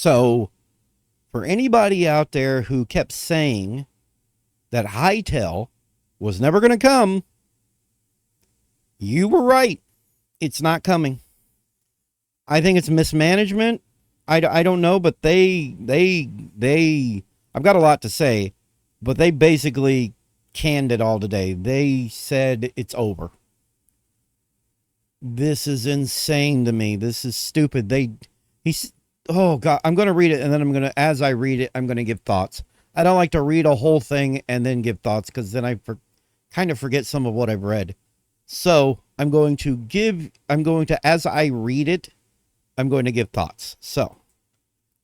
So, for anybody out there who kept saying that Hytale was never going to come, you were right. It's not coming. I think it's mismanagement. I don't know, but I've got a lot to say, but they basically canned it all today. They said it's over. This is insane to me. This is stupid. He's, oh God, I'm going to read it, and then as I read it, I'm going to give thoughts. I don't like to read a whole thing and then give thoughts, because then kind of forget some of what I've read. So I'm going to, as I read it, I'm going to give thoughts. So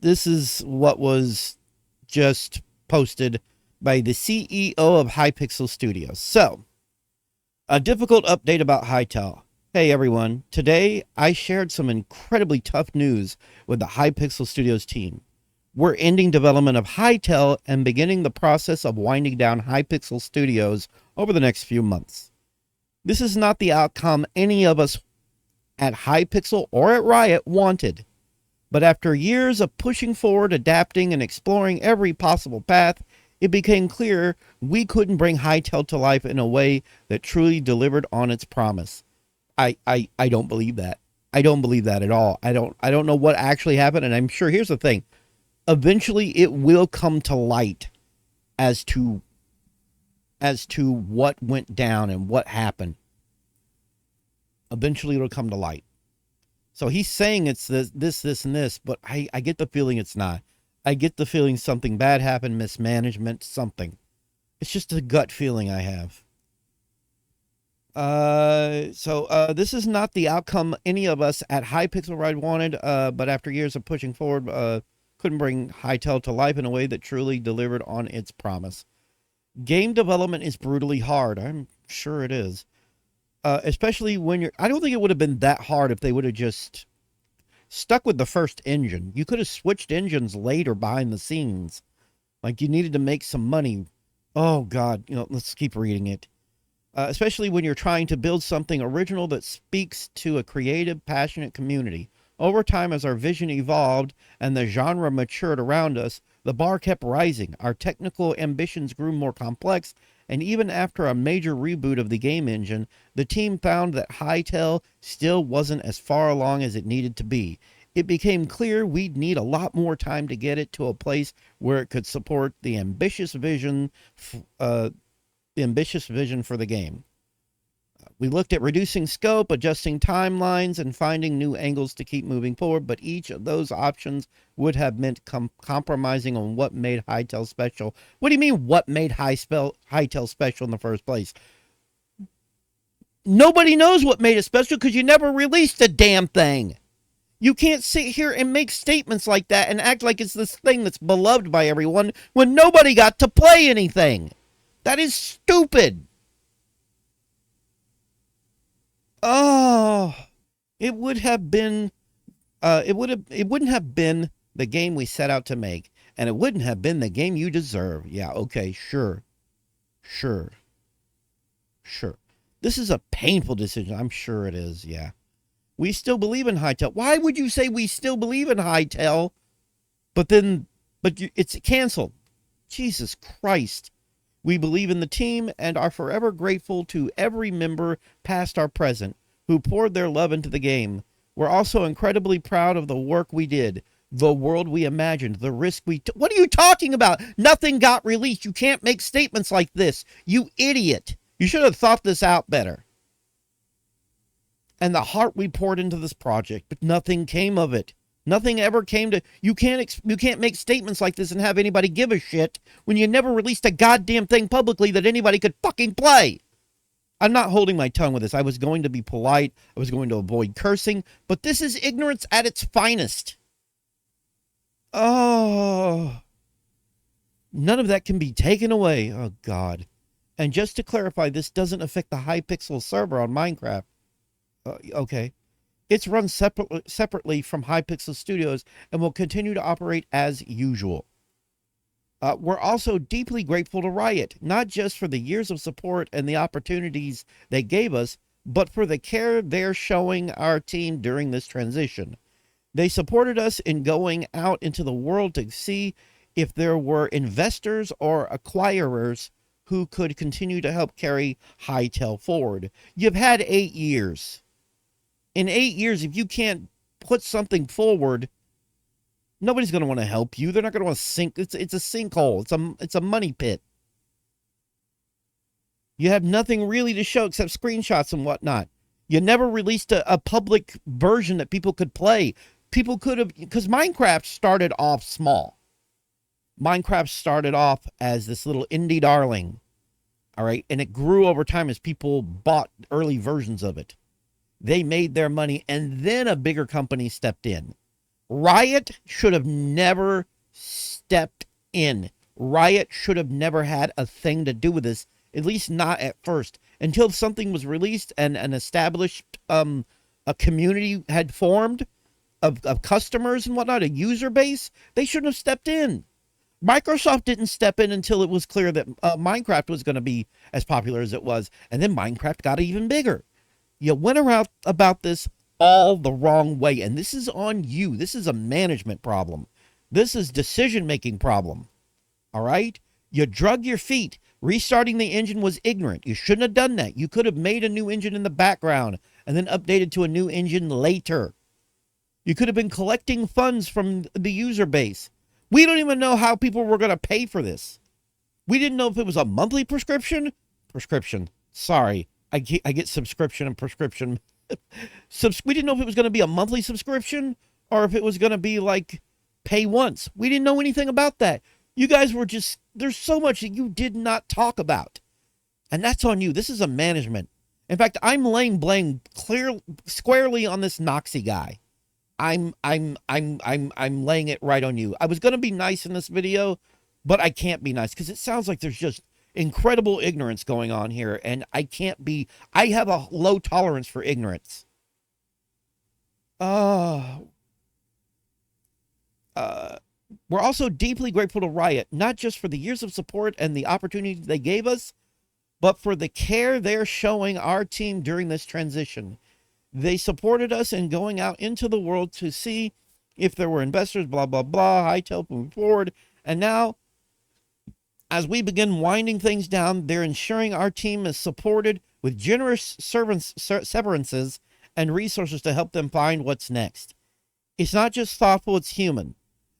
this is what was just posted by the CEO of Hypixel Studios. So, a difficult update about Hytale. Hey everyone, today I shared some incredibly tough news with the Hypixel Studios team. We're ending development of Hytale and beginning the process of winding down Hypixel Studios over the next few months. This is not the outcome any of us at Hypixel or at Riot wanted. But after years of pushing forward, adapting, and exploring every possible path, it became clear we couldn't bring Hytale to life in a way that truly delivered on its promise. I don't believe that. I don't believe that at all. I don't know what actually happened, and I'm sure, here's the thing. Eventually it will come to light as to what went down and what happened. Eventually it'll come to light. So he's saying it's this, and this, but I get the feeling it's not. I get the feeling something bad happened, mismanagement, something. It's just a gut feeling I have. So this is not the outcome any of us at Hypixel Ride wanted, but after years of pushing forward, couldn't bring Hytale to life in a way that truly delivered on its promise. Game development is brutally hard. I'm sure it is. Especially when I don't think it would have been that hard if they would have just stuck with the first engine. You could have switched engines later behind the scenes. Like, you needed to make some money. Oh God, let's keep reading it. Especially when you're trying to build something original that speaks to a creative, passionate community. Over time, as our vision evolved and the genre matured around us, the bar kept rising. Our technical ambitions grew more complex, and even after a major reboot of the game engine, the team found that Hytale still wasn't as far along as it needed to be. It became clear we'd need a lot more time to get it to a place where it could support the ambitious vision for the game. We looked at reducing scope, adjusting timelines, and finding new angles to keep moving forward, but each of those options would have meant compromising on what made Hytale special. What do you mean, what made Hytale special in the first place? Nobody knows what made it special because you never released a damn thing. You can't sit here and make statements like that and act like it's this thing that's beloved by everyone when nobody got to play anything. That is stupid. Oh, it wouldn't have been the game we set out to make, and it wouldn't have been the game you deserve. Yeah, okay, sure. This is a painful decision. I'm sure it is, yeah. We still believe in Hytale. Why would you say we still believe in Hytale, but it's canceled? Jesus Christ. We believe in the team and are forever grateful to every member, past or present, who poured their love into the game. We're also incredibly proud of the work we did, the world we imagined, the risk we took. What are you talking about? Nothing got released. You can't make statements like this. You idiot. You should have thought this out better. And the heart we poured into this project, but nothing came of it. Nothing ever came to. You can't make statements like this and have anybody give a shit when you never released a goddamn thing publicly that anybody could fucking play. I'm not holding my tongue with this. I was going to be polite. I was going to avoid cursing, but this is ignorance at its finest. Oh, none of that can be taken away. Oh God. And just to clarify, this doesn't affect the Hypixel server on Minecraft. Okay. It's run separately from Hypixel Studios and will continue to operate as usual. We're also deeply grateful to Riot, not just for the years of support and the opportunities they gave us, but for the care they're showing our team during this transition. They supported us in going out into the world to see if there were investors or acquirers who could continue to help carry Hytale forward. You've had 8 years. In 8 years, if you can't put something forward, nobody's going to want to help you. They're not going to want to sink. It's a sinkhole. It's a money pit. You have nothing really to show except screenshots and whatnot. You never released a public version that people could play. People could have, because Minecraft started off small. Minecraft started off as this little indie darling. All right. And it grew over time as people bought early versions of it. They made their money, and then a bigger company stepped in. Riot should have never stepped in. Riot should have never had a thing to do with this, at least not at first, until something was released and an established a community had formed of customers and whatnot, a user base. They shouldn't have stepped in. Microsoft didn't step in until it was clear that Minecraft was going to be as popular as it was, and then Minecraft got even bigger. You went around about this all the wrong way, and this is on you. This is a management problem. This is decision-making problem. All right? You drug your feet. Restarting the engine was ignorant. You shouldn't have done that. You could have made a new engine in the background and then updated to a new engine later. You could have been collecting funds from the user base. We don't even know how people were going to pay for this. We didn't know if it was a monthly prescription. Sorry. I get subscription and prescription. We didn't know if it was going to be a monthly subscription or if it was going to be like pay once. We didn't know anything about that. You guys were just, there's so much that you did not talk about. And that's on you. This is a management. In fact, I'm laying blame squarely on this Noxy guy. I'm laying it right on you. I was going to be nice in this video, but I can't be nice because it sounds like there's just incredible ignorance going on here, and I can't be. I have a low tolerance for ignorance. We're also deeply grateful to Riot, not just for the years of support and the opportunities they gave us, but for the care they're showing our team during this transition. They supported us in going out into the world to see if there were investors, blah, blah, blah, Hytale moving forward. And now, as we begin winding things down, they're ensuring our team is supported with generous severances and resources to help them find what's next. It's not just thoughtful, it's human.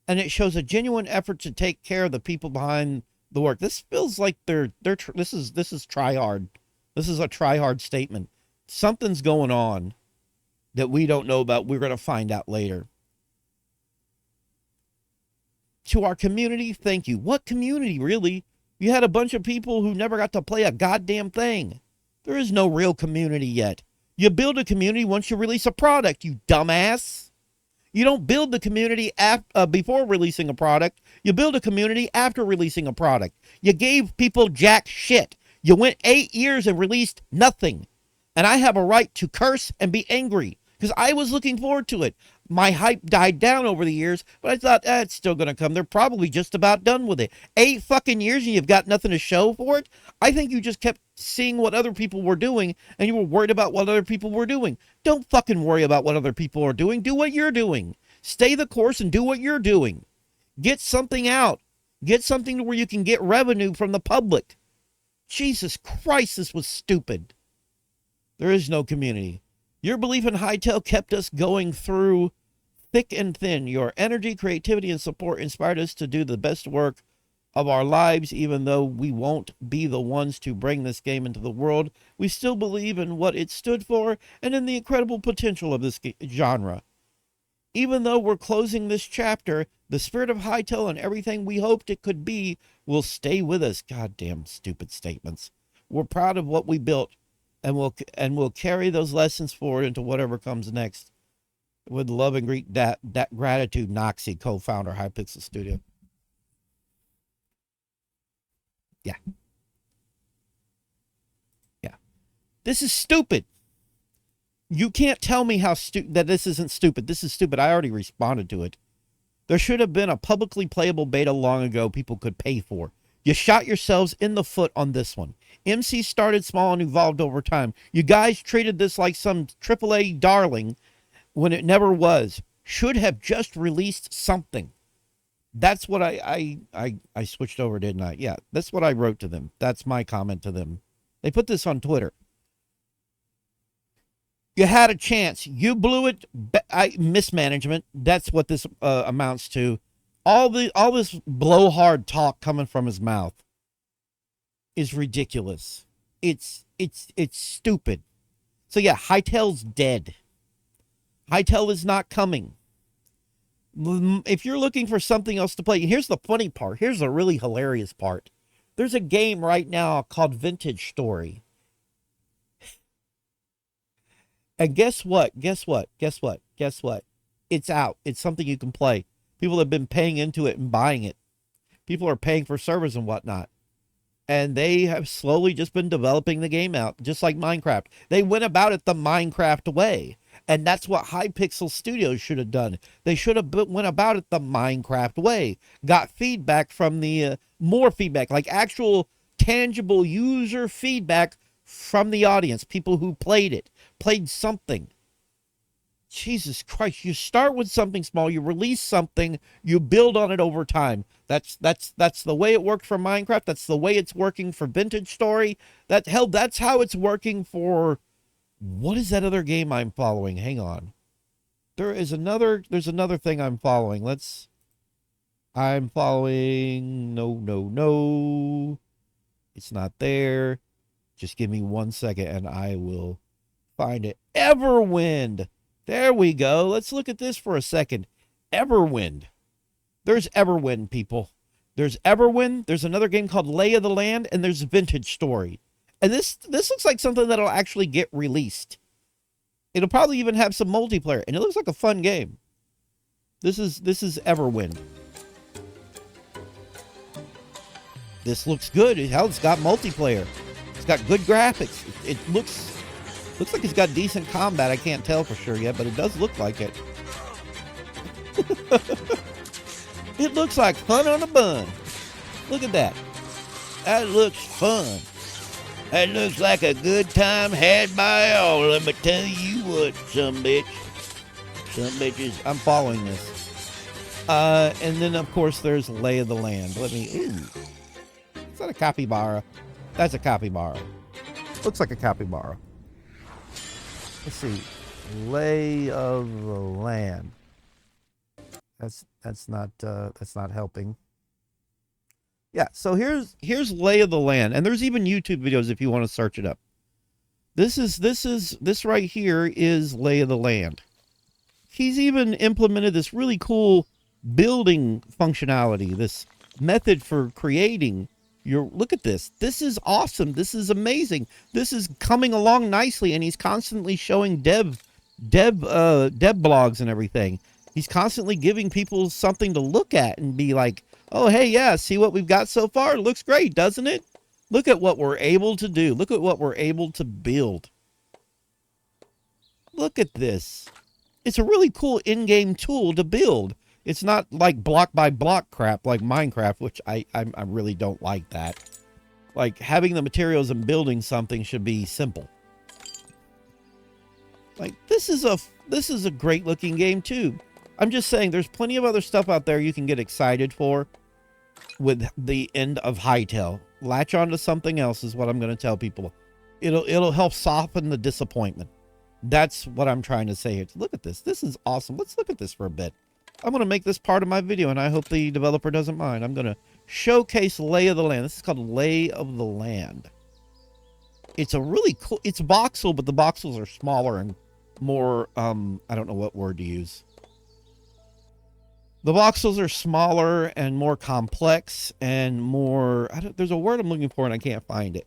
And it shows a genuine effort to take care of the people behind the work. This feels like this is try hard. This is a try hard statement. Something's going on that we don't know about. We're going to find out later. To our community, thank you. What community, really? You had a bunch of people who never got to play a goddamn thing. There is no real community yet. You build a community once you release a product, you dumbass. You don't build the community before releasing a product. You build a community after releasing a product. You gave people jack shit. You went 8 years and released nothing. And I have a right to curse and be angry because I was looking forward to it. My hype died down over the years, but I thought, it's still going to come. They're probably just about done with it. 8 fucking years and you've got nothing to show for it? I think you just kept seeing what other people were doing and you were worried about what other people were doing. Don't fucking worry about what other people are doing. Do what you're doing. Stay the course and do what you're doing. Get something out. Get something to where you can get revenue from the public. Jesus Christ, this was stupid. There is no community. Your belief in Hytale kept us going through thick and thin. Your energy, creativity, and support inspired us to do the best work of our lives. Even though we won't be the ones to bring this game into the world, we still believe in what it stood for and in the incredible potential of this genre. Even though we're closing this chapter, the spirit of Hytale and everything we hoped it could be will stay with us. Goddamn stupid statements. We're proud of what we built. And we'll carry those lessons forward into whatever comes next. With love and gratitude, Noxy, co-founder, Hypixel Studio. Yeah. This is stupid. You can't tell me that this isn't stupid. This is stupid. I already responded to it. There should have been a publicly playable beta long ago people could pay for. You shot yourselves in the foot on this one. MC started small and evolved over time. You guys treated this like some AAA darling when it never was. should have just released something. That's what I switched over, didn't I? Yeah, that's what I wrote to them. That's my comment to them. They put this on Twitter. You had a chance. You blew it. Mismanagement. That's what this amounts to. All this blowhard talk coming from his mouth is ridiculous. It's stupid. So yeah, Hytale's dead. Hytale is not coming. If you're looking for something else to play, here's the funny part. Here's the really hilarious part. There's a game right now called Vintage Story. And guess what? Guess what? Guess what? Guess what? It's out. It's something you can play. People have been paying into it and buying it. People are paying for servers and whatnot. And they have slowly just been developing the game out, just like Minecraft. They went about it the Minecraft way. And that's what Hypixel Studios should have done. They should have went about it the Minecraft way. Got feedback from the, more feedback, like actual tangible user feedback from the audience, people who played it, played something. Jesus Christ, you start with something small, you release something, you build on it over time. That's the way it worked for Minecraft. That's the way it's working for Vintage Story. That's how it's working for, what is that other game I'm following? Hang on. There's another thing I'm following. I'm following, no. It's not there. Just give me 1 second and I will find it. Everwind. There we go. Let's look at this for a second. Everwind. There's Everwind, people. There's Everwind. There's another game called Lay of the Land, and there's Vintage Story. And this looks like something that'll actually get released. It'll probably even have some multiplayer, and it looks like a fun game. This is Everwind. This looks good. Hell, it's got multiplayer. It's got good graphics. It looks like it's got decent combat. I can't tell for sure yet, but it does look like it. It looks like fun on a bun. Look at that. That looks fun. That looks like a good time had by all. Let me tell you what, some bitch. Some bitches. I'm following this. And then, of course, there's Lay of the Land. Ooh. Is that a capybara? That's a capybara. Looks like a capybara. Let's see. Lay of the Land. That's not helping. Yeah, so here's Lay of the Land, and there's even YouTube videos if you want to search it up. This right here is Lay of the Land. He's even implemented this really cool building functionality, this method for creating your, look at this. This is awesome. This is amazing. This is coming along nicely, and he's constantly showing dev blogs and everything. He's constantly giving people something to look at and be like, oh, hey, yeah, see what we've got so far? It looks great, doesn't it? Look at what we're able to do. Look at what we're able to build. Look at this. It's a really cool in-game tool to build. It's not like block by block crap like Minecraft, which I really don't like that. Like, having the materials and building something should be simple. Like, this is a great looking game too. I'm just saying there's plenty of other stuff out there you can get excited for with the end of Hytale. Latch on to something else is what I'm going to tell people. It'll help soften the disappointment. That's what I'm trying to say here. Look at this. This is awesome. Let's look at this for a bit. I'm going to make this part of my video, and I hope the developer doesn't mind. I'm going to showcase Lay of the Land. This is called Lay of the Land. It's a really cool, it's voxel, but the voxels are smaller and more, I don't know what word to use. The voxels are smaller and more complex and more, there's a word I'm looking for and I can't find it.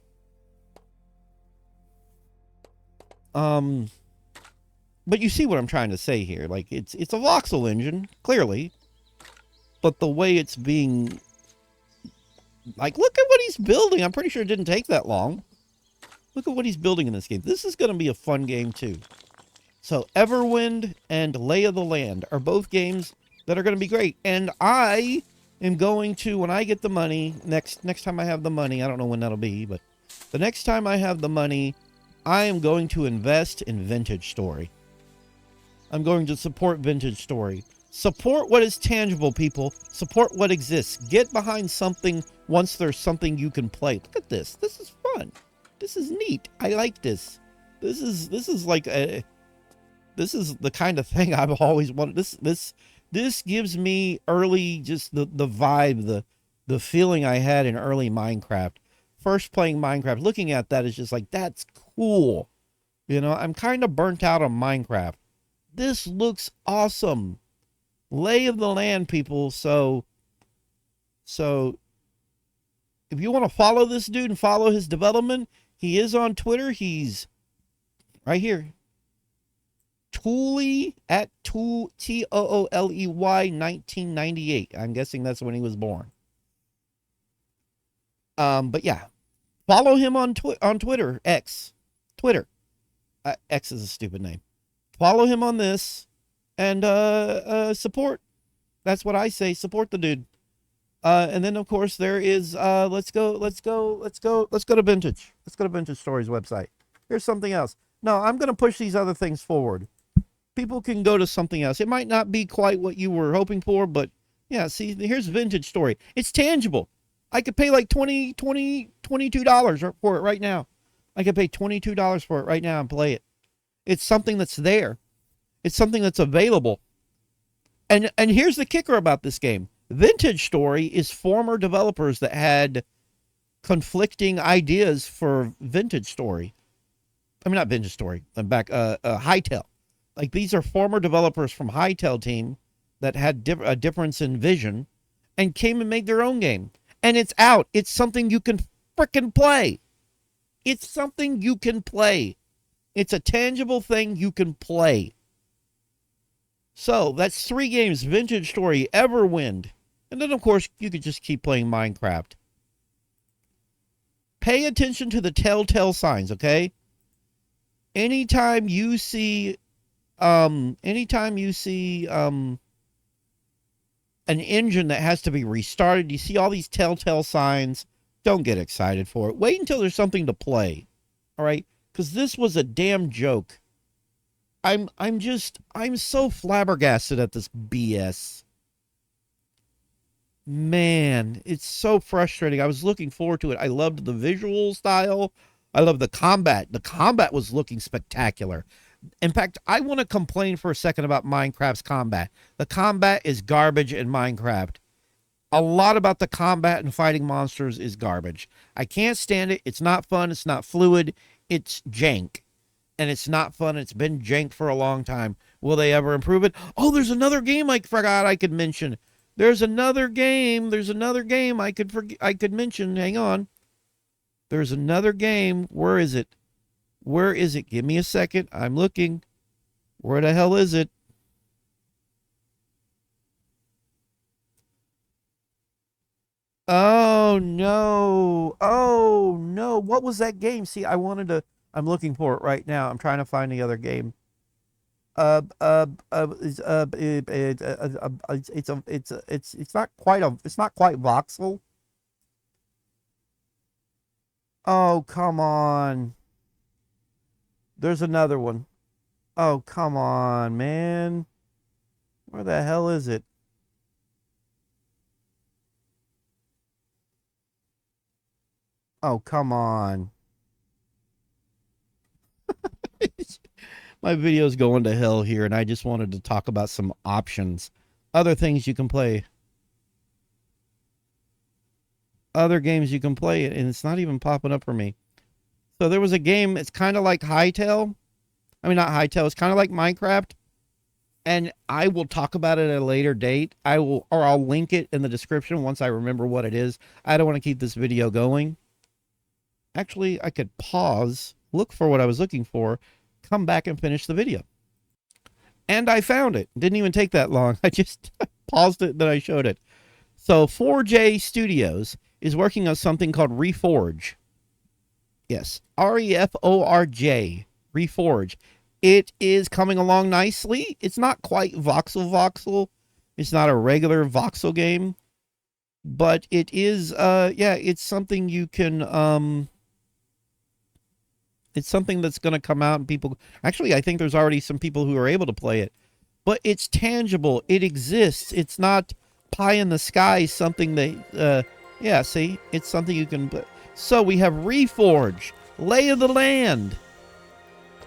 But you see what I'm trying to say here. Like, it's a voxel engine, clearly. But the way it's being, like, look at what he's building. I'm pretty sure it didn't take that long. Look at what he's building in this game. This is going to be a fun game, too. So, Everwind and Lay of the Land are both games that are going to be great. And I am going to, when I get the money, next time I have the money, I don't know when that'll be, but the next time I have the money, I am going to invest in Vintage Story. I'm going to support Vintage Story. Support what is tangible, people. Support what exists. Get behind something once there's something you can play. Look at this. This is fun. This is neat. I like this. This is like a this is the kind of thing I've always wanted. This gives me early just the vibe, the feeling I had in early Minecraft. First playing Minecraft, looking at that is just like, that's cool. You know, I'm kind of burnt out on Minecraft. This looks awesome. Lay of the land, people. So if you want to follow this dude and follow his development, he is on Twitter. He's right here. Tooley at Tooley 1998. I'm guessing that's when he was born. But yeah, follow him on Twitter. Twitter. X is a stupid name. Follow him on this and support. That's what I say. Support the dude. And then of course there is let's go to Vintage. Let's go to Vintage Stories website. Here's something else. No, I'm going to push these other things forward. People can go to something else. It might not be quite what you were hoping for, but yeah, see, here's Vintage Story. It's tangible. I could pay like $22 for it right now. I could pay $22 for it right now and play it. It's something that's there. It's something that's available. And here's the kicker about this game. Vintage Story is former developers that had conflicting ideas for Vintage Story. I mean, not Vintage Story. I'm back. Hytale. Like, these are former developers from Hytale team that had a difference in vision and came and made their own game. And it's out. It's something you can frickin' play. It's something you can play. It's a tangible thing you can play. So, that's 3 games. Vintage Story, Everwind. And then, of course, you could just keep playing Minecraft. Pay attention to the telltale signs, okay? Anytime you see an engine that has to be restarted, you see all these telltale signs, don't get excited for it. Wait until there's something to play. All right? Because this was a damn joke. I'm so flabbergasted at this BS. Man, it's so frustrating. I was looking forward to it. I loved the visual style. I love the combat. The combat was looking spectacular. In fact, I want to complain for a second about Minecraft's combat. The combat is garbage in Minecraft. A lot about the combat and fighting monsters is garbage. I can't stand it. It's not fun. It's not fluid. It's jank. And it's not fun. It's been jank for a long time. Will they ever improve it? Oh, there's another game I forgot I could mention. There's another game I could mention. Hang on. There's another game. Where is it? Where is it? Give me a second. I'm looking. Where the hell is it? Oh, no. Oh, no. What was that game? See, I'm looking for it right now. I'm trying to find the other game. It's not quite voxel. Oh, come on. There's another one. Oh, come on, man. Where the hell is it? Oh, come on. My video's going to hell here, and I just wanted to talk about some options. Other things you can play. Other games you can play, and it's not even popping up for me. So there was a game, it's kind of like Hytale. I mean, not Hytale, it's kind of like Minecraft. And I will talk about it at a later date. I'll link it in the description once I remember what it is. I don't want to keep this video going. Actually, I could pause, look for what I was looking for, come back and finish the video. And I found it. Didn't even take that long. I just paused it, then I showed it. So 4J Studios is working on something called Reforge. Yes, Reforj, Reforge. It is coming along nicely. It's not quite voxel. It's not a regular voxel game, but it is, yeah, it's something you can, it's something that's going to come out and people, actually, I think there's already some people who are able to play it. but it's tangible. It exists. It's not pie in the sky, something that, yeah, see, it's something you can. So we have Reforge, Lay of the Land,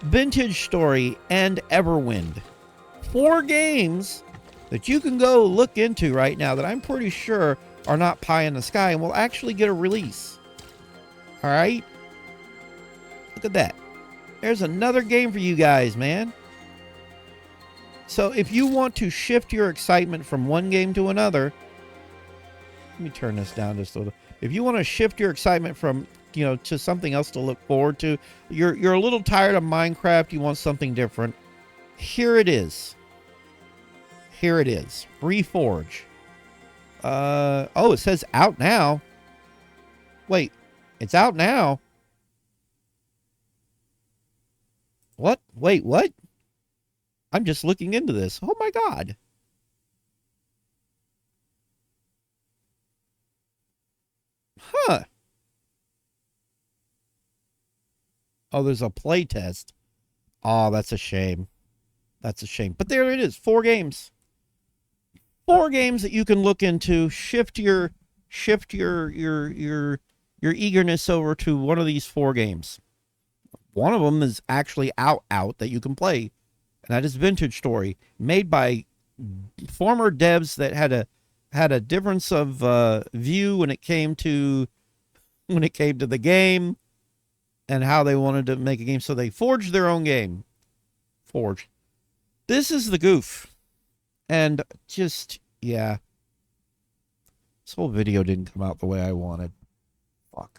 Vintage Story, and Everwind. 4 games that you can go look into right now that I'm pretty sure are not pie in the sky and will actually get a release. All right? Look at that. There's another game for you guys, man. So if you want to shift your excitement from one game to another, let me turn this down just a little. If you want to shift your excitement from, to something else to look forward to, you're a little tired of Minecraft, you want something different. Here it is. Here it is. Reforge. Oh, it says out now. Wait, it's out now. What? Wait, what? I'm just looking into this. Oh my God. Huh. Oh, there's a play test. Oh, that's a shame. That's a shame. But there it is. 4 games. 4 games that you can look into. Shift your eagerness over to one of these 4 games. One of them is actually out that you can play, and that is Vintage Story, made by former devs that had a difference of view when it came to the game and how they wanted to make a game. So they forged their own game. Forged. This is the goof. And just, yeah. This whole video didn't come out the way I wanted. Fuck.